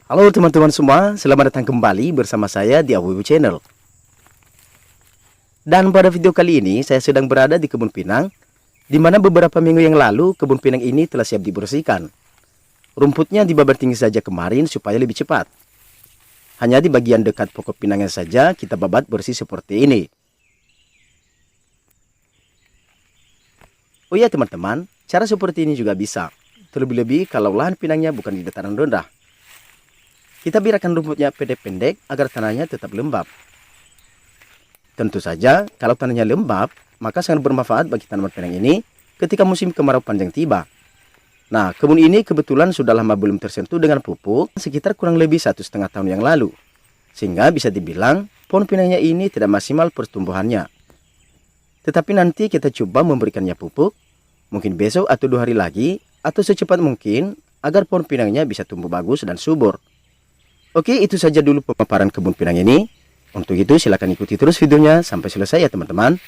Halo teman-teman semua, selamat datang kembali bersama saya di Abu Channel. Dan pada video kali ini saya sedang berada di kebun pinang, di mana beberapa minggu yang lalu kebun pinang ini telah siap dibersihkan. Rumputnya dibabat tinggi saja kemarin supaya lebih cepat. Hanya di bagian dekat pokok pinangnya saja kita babat bersih seperti ini. Oh ya teman-teman, cara seperti ini juga bisa. Terlebih-lebih kalau lahan pinangnya bukan di dataran rendah. Kita biarkan rumputnya pendek-pendek agar tanahnya tetap lembab. Tentu saja, kalau tanahnya lembab, maka sangat bermanfaat bagi tanaman pinang ini ketika musim kemarau panjang tiba. Nah, kebun ini kebetulan sudah lama belum tersentuh dengan pupuk, sekitar kurang lebih 1,5 tahun yang lalu. Sehingga bisa dibilang, pohon pinangnya ini tidak maksimal pertumbuhannya. Tetapi nanti kita coba memberikannya pupuk, mungkin besok atau 2 hari lagi, atau secepat mungkin, agar pohon pinangnya bisa tumbuh bagus dan subur. Oke, itu saja dulu pemaparan kebun pinang ini. Untuk itu silakan ikuti terus videonya sampai selesai ya teman-teman.